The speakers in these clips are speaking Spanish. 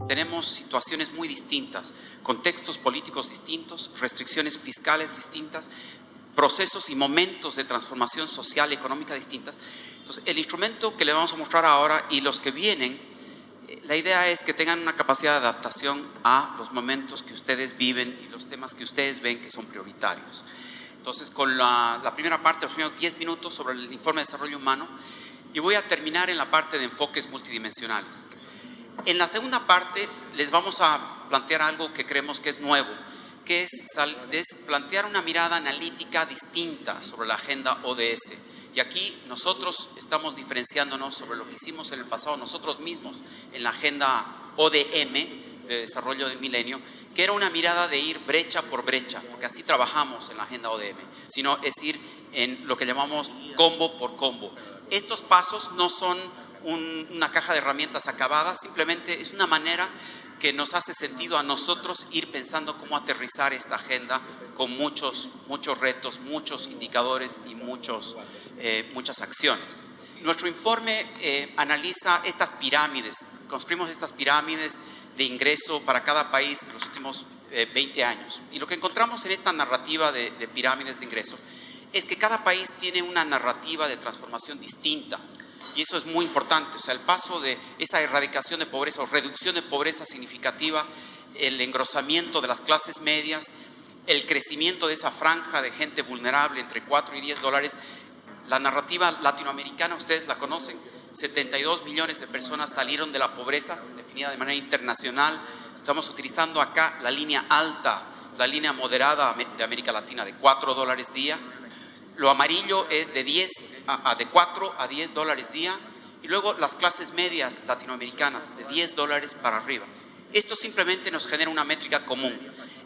tenemos situaciones muy distintas, contextos políticos distintos, restricciones fiscales distintas, procesos y momentos de transformación social y económica distintas. Entonces, el instrumento que le vamos a mostrar ahora y los que vienen, la idea es que tengan una capacidad de adaptación a los momentos que ustedes viven y los temas que ustedes ven que son prioritarios. Entonces, con la primera parte, los primeros 10 minutos sobre el informe de desarrollo humano, y voy a terminar en la parte de enfoques multidimensionales. En la segunda parte les vamos a plantear algo que creemos que es nuevo, que es plantear una mirada analítica distinta sobre la agenda ODS. Y aquí nosotros estamos diferenciándonos sobre lo que hicimos en el pasado nosotros mismos en la agenda ODM de desarrollo del milenio, que era una mirada de ir brecha por brecha, porque así trabajamos en la agenda ODM, sino es ir en lo que llamamos combo por combo. Estos pasos no son una caja de herramientas acabada, simplemente es una manera que nos hace sentido a nosotros ir pensando cómo aterrizar esta agenda con muchos retos, muchos indicadores y muchas acciones. Nuestro informe analiza estas pirámides, construimos estas pirámides de ingreso para cada país en los últimos 20 años. Y lo que encontramos en esta narrativa de pirámides de ingreso es que cada país tiene una narrativa de transformación distinta. Y eso es muy importante, o sea, el paso de esa erradicación de pobreza o reducción de pobreza significativa, el engrosamiento de las clases medias, el crecimiento de esa franja de gente vulnerable entre 4 y 10 dólares. La narrativa latinoamericana, ustedes la conocen, 72 millones de personas salieron de la pobreza, definida de manera internacional. Estamos utilizando acá la línea alta, la línea moderada de América Latina de 4 dólares día. Lo amarillo es de 4 a 10 dólares día, y luego las clases medias latinoamericanas de 10 dólares para arriba. Esto simplemente nos genera una métrica común.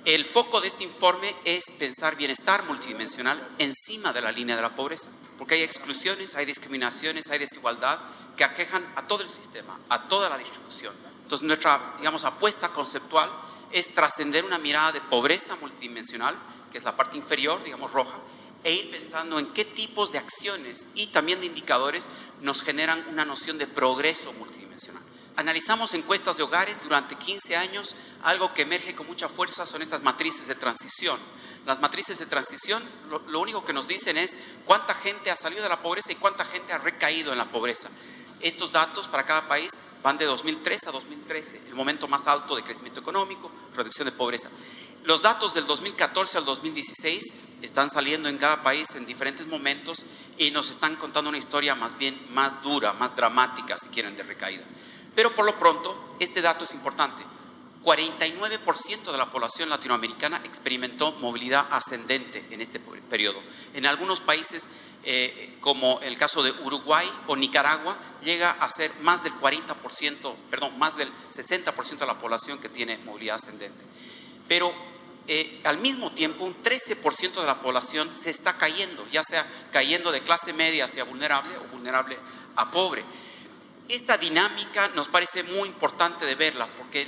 El foco de este informe es pensar bienestar multidimensional encima de la línea de la pobreza, porque hay exclusiones, hay discriminaciones, hay desigualdad que aquejan a todo el sistema, a toda la distribución. Entonces nuestra, apuesta conceptual es trascender una mirada de pobreza multidimensional, que es la parte inferior, roja, e ir pensando en qué tipos de acciones y también de indicadores nos generan una noción de progreso multidimensional. Analizamos encuestas de hogares durante 15 años. Algo que emerge con mucha fuerza son estas matrices de transición. Las matrices de transición lo único que nos dicen es cuánta gente ha salido de la pobreza y cuánta gente ha recaído en la pobreza. Estos datos para cada país van de 2003 a 2013, el momento más alto de crecimiento económico, reducción de pobreza. Los datos del 2014 al 2016 están saliendo en cada país en diferentes momentos y nos están contando una historia más bien más dura, más dramática, si quieren, de recaída. Pero por lo pronto, este dato es importante. 49% de la población latinoamericana experimentó movilidad ascendente en este periodo. En algunos países, como el caso de Uruguay o Nicaragua, llega a ser más del 60% de la población que tiene movilidad ascendente. Pero al mismo tiempo, un 13% de la población se está cayendo, ya sea cayendo de clase media hacia vulnerable o vulnerable a pobre. Esta dinámica nos parece muy importante de verla, porque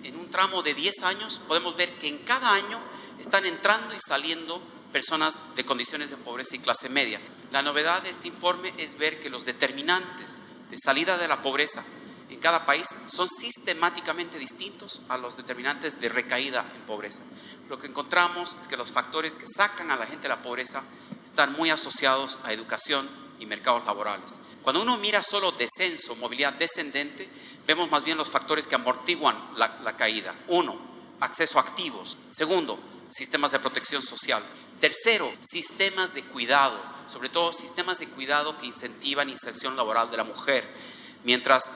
en un tramo de 10 años podemos ver que en cada año están entrando y saliendo personas de condiciones de pobreza y clase media. La novedad de este informe es ver que los determinantes de salida de la pobreza en cada país son sistemáticamente distintos a los determinantes de recaída en pobreza. Lo que encontramos es que los factores que sacan a la gente de la pobreza están muy asociados a educación y mercados laborales. Cuando uno mira solo descenso, movilidad descendente, vemos más bien los factores que amortiguan la caída. 1, acceso a activos. 2, sistemas de protección social. 3, sistemas de cuidado, sobre todo sistemas de cuidado que incentivan inserción laboral de la mujer. Mientras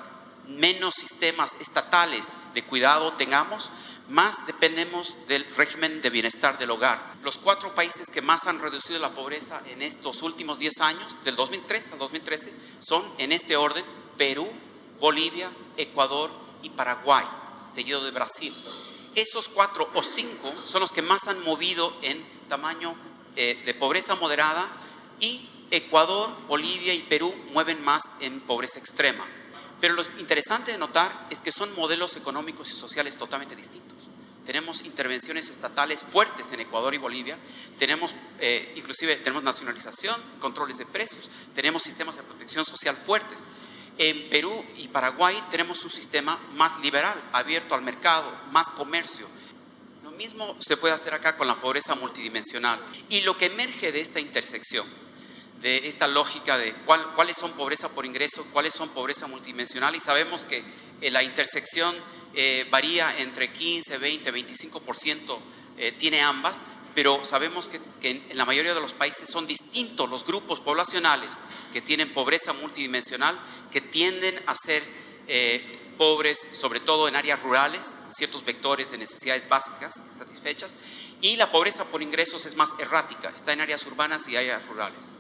menos sistemas estatales de cuidado tengamos, más dependemos del régimen de bienestar del hogar. Los 4 países que más han reducido la pobreza en estos últimos 10 años, del 2003 al 2013, son en este orden: Perú, Bolivia, Ecuador y Paraguay, seguido de Brasil. Esos 4 o 5 son los que más han movido en tamaño de pobreza moderada, y Ecuador, Bolivia y Perú mueven más en pobreza extrema. Pero lo interesante de notar es que son modelos económicos y sociales totalmente distintos. Tenemos intervenciones estatales fuertes en Ecuador y Bolivia, inclusive tenemos nacionalización, controles de precios, tenemos sistemas de protección social fuertes. En Perú y Paraguay tenemos un sistema más liberal, abierto al mercado, más comercio. Lo mismo se puede hacer acá con la pobreza multidimensional. Y lo que emerge de esta intersección, de esta lógica de cuáles son pobreza por ingreso, cuáles son pobreza multidimensional, y sabemos que la intersección varía entre 15, 20, 25%, tiene ambas, pero sabemos que en la mayoría de los países son distintos los grupos poblacionales que tienen pobreza multidimensional, que tienden a ser pobres, sobre todo en áreas rurales, ciertos vectores de necesidades básicas satisfechas, y la pobreza por ingresos es más errática, está en áreas urbanas y áreas rurales.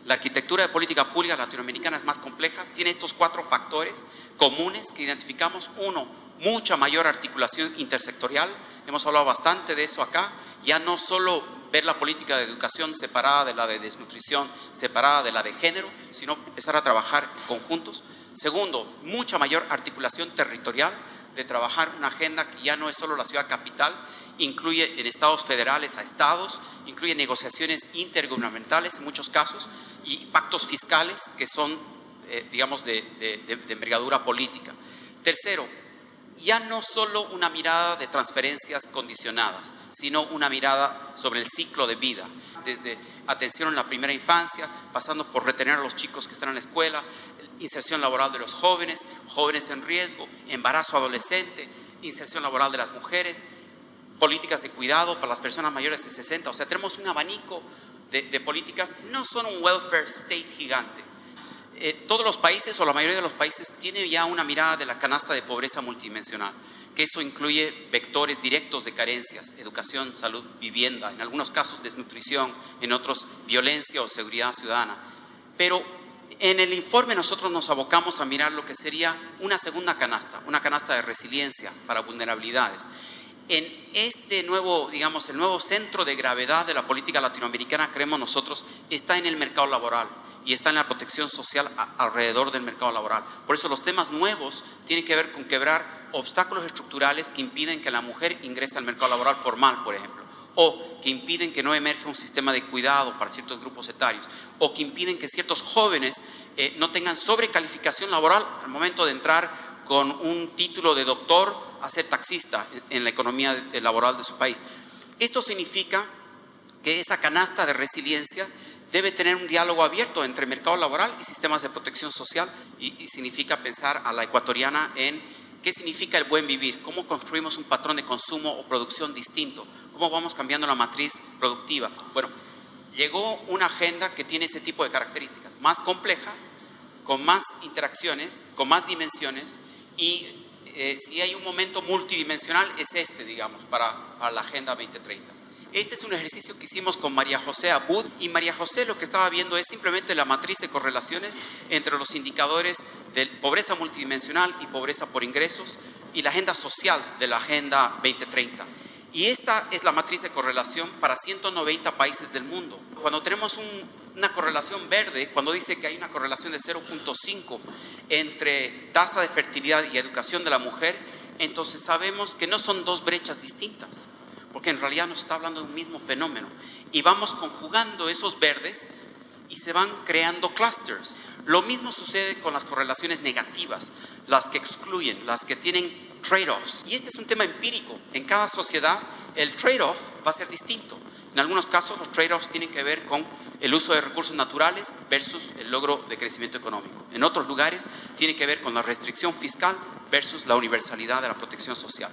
La arquitectura de política pública latinoamericana es más compleja, tiene estos 4 factores comunes que identificamos. Uno, mucha mayor articulación intersectorial, hemos hablado bastante de eso acá, ya no solo ver la política de educación separada de la de desnutrición, separada de la de género, sino empezar a trabajar conjuntos. Segundo, mucha mayor articulación territorial, de trabajar una agenda que ya no es solo la ciudad capital, incluye en estados federales a estados, incluye negociaciones intergubernamentales en muchos casos y pactos fiscales que son, digamos, de envergadura política. Tercero, ya no solo una mirada de transferencias condicionadas, sino una mirada sobre el ciclo de vida, desde atención en la primera infancia, pasando por retener a los chicos que están en la escuela, inserción laboral de los jóvenes, jóvenes en riesgo, embarazo adolescente, inserción laboral de las mujeres, políticas de cuidado para las personas mayores de 60. O sea, tenemos un abanico de políticas, no son un welfare state gigante. Todos los países, o la mayoría de los países, tienen ya una mirada de la canasta de pobreza multidimensional, que eso incluye vectores directos de carencias, educación, salud, vivienda, en algunos casos desnutrición, en otros violencia o seguridad ciudadana. Pero en el informe nosotros nos abocamos a mirar lo que sería una segunda canasta, una canasta de resiliencia para vulnerabilidades. En este nuevo, digamos, el nuevo centro de gravedad de la política latinoamericana, creemos nosotros, está en el mercado laboral y está en la protección social alrededor del mercado laboral. Por eso los temas nuevos tienen que ver con quebrar obstáculos estructurales que impiden que la mujer ingrese al mercado laboral formal, por ejemplo, o que impiden que no emerja un sistema de cuidado para ciertos grupos etarios, o que impiden que ciertos jóvenes no tengan sobrecalificación laboral al momento de entrar con un título de doctor a ser taxista en la economía laboral de su país. Esto significa que esa canasta de resiliencia debe tener un diálogo abierto entre mercado laboral y sistemas de protección social, y significa pensar a la ecuatoriana en qué significa el buen vivir, cómo construimos un patrón de consumo o producción distinto, cómo vamos cambiando la matriz productiva. Bueno, llegó una agenda que tiene ese tipo de características, más compleja, con más interacciones, con más dimensiones, y si hay un momento multidimensional es este, digamos, para la Agenda 2030. Este es un ejercicio que hicimos con María José Abud, y María José lo que estaba viendo es simplemente la matriz de correlaciones entre los indicadores de pobreza multidimensional y pobreza por ingresos y la agenda social de la Agenda 2030. Y esta es la matriz de correlación para 190 países del mundo. Cuando tenemos una correlación verde, cuando dice que hay una correlación de 0.5 entre tasa de fertilidad y educación de la mujer, entonces sabemos que no son dos brechas distintas, porque en realidad nos está hablando de un mismo fenómeno. Y vamos conjugando esos verdes y se van creando clusters. Lo mismo sucede con las correlaciones negativas, las que excluyen, las que tienen trade-offs. Y este es un tema empírico. En cada sociedad el trade-off va a ser distinto. En algunos casos los trade-offs tienen que ver con el uso de recursos naturales versus el logro de crecimiento económico. En otros lugares tiene que ver con la restricción fiscal versus la universalidad de la protección social.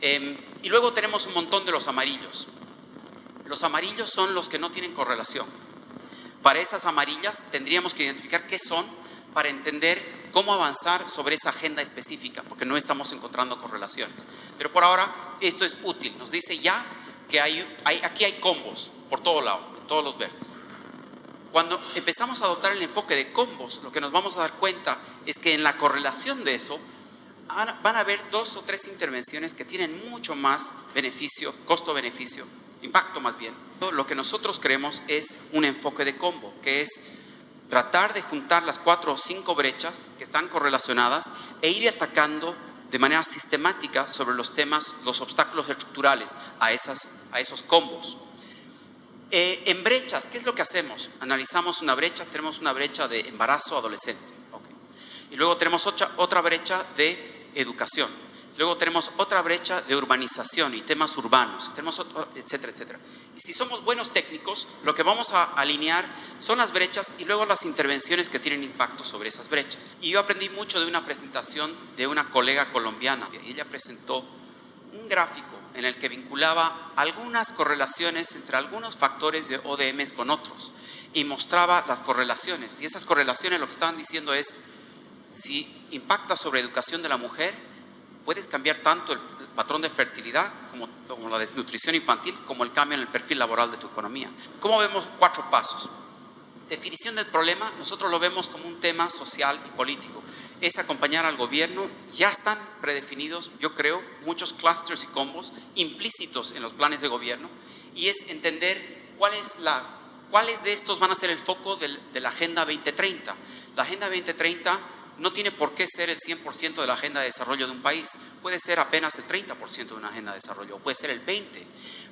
Y luego tenemos un montón de los amarillos. Los amarillos son los que no tienen correlación. Para esas amarillas tendríamos que identificar qué son para entender cómo avanzar sobre esa agenda específica, porque no estamos encontrando correlaciones. Pero por ahora esto es útil, nos dice ya que aquí hay combos por todo lado, en todos los verdes. Cuando empezamos a adoptar el enfoque de combos, lo que nos vamos a dar cuenta es que en la correlación de eso van a haber 2 o 3 intervenciones que tienen mucho más beneficio, costo-beneficio, impacto más bien. Lo que nosotros creemos es un enfoque de combo, que es tratar de juntar las 4 o 5 brechas que están correlacionadas e ir atacando de manera sistemática sobre los temas, los obstáculos estructurales a esos combos. En brechas, ¿qué es lo que hacemos? Analizamos una brecha, tenemos una brecha de embarazo adolescente. Okay. Y luego tenemos otra brecha de educación. Luego tenemos otra brecha de urbanización y temas urbanos, etcétera, etcétera. Y si somos buenos técnicos, lo que vamos a alinear son las brechas y luego las intervenciones que tienen impacto sobre esas brechas. Y yo aprendí mucho de una presentación de una colega colombiana. Y ella presentó un gráfico en el que vinculaba algunas correlaciones entre algunos factores de ODMs con otros y mostraba las correlaciones. Y esas correlaciones lo que estaban diciendo es, si impacta sobre educación de la mujer, puedes cambiar tanto el patrón de fertilidad como la desnutrición infantil, como el cambio en el perfil laboral de tu economía. ¿Cómo vemos 4 pasos? Definición del problema, nosotros lo vemos como un tema social y político. Es acompañar al gobierno. Ya están predefinidos, yo creo, muchos clusters y combos implícitos en los planes de gobierno, y es entender cuáles de estos van a ser el foco de la Agenda 2030. La Agenda 2030 no tiene por qué ser el 100% de la agenda de desarrollo de un país. Puede ser apenas el 30% de una agenda de desarrollo, o puede ser el 20%.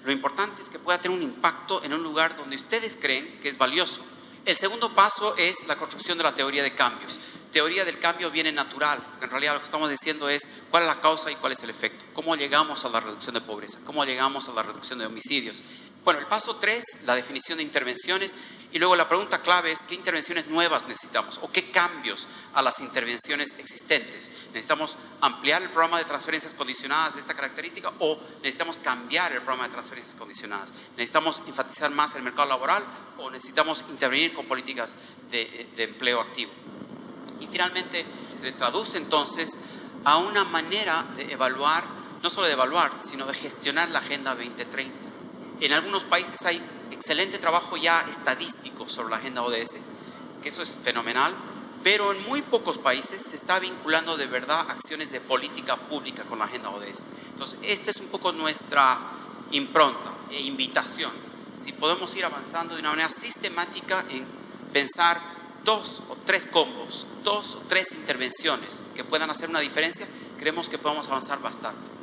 Lo importante es que pueda tener un impacto en un lugar donde ustedes creen que es valioso. El segundo paso es la construcción de la teoría de cambios. Teoría del cambio viene natural. En realidad lo que estamos diciendo es cuál es la causa y cuál es el efecto. ¿Cómo llegamos a la reducción de pobreza? ¿Cómo llegamos a la reducción de homicidios? Bueno, el paso 3, la definición de intervenciones. Y luego la pregunta clave es, ¿qué intervenciones nuevas necesitamos? ¿O qué cambios a las intervenciones existentes? ¿Necesitamos ampliar el programa de transferencias condicionadas de esta característica o necesitamos cambiar el programa de transferencias condicionadas? ¿Necesitamos enfatizar más el mercado laboral o necesitamos intervenir con políticas de empleo activo? Y finalmente se traduce entonces a una manera de evaluar, no solo de evaluar, sino de gestionar la Agenda 2030. En algunos países hay excelente trabajo ya estadístico sobre la agenda ODS, que eso es fenomenal, pero en muy pocos países se está vinculando de verdad acciones de política pública con la agenda ODS. Entonces, esta es un poco nuestra impronta e invitación. Si podemos ir avanzando de una manera sistemática en pensar 2 o 3 combos, 2 o 3 intervenciones que puedan hacer una diferencia, creemos que podemos avanzar bastante.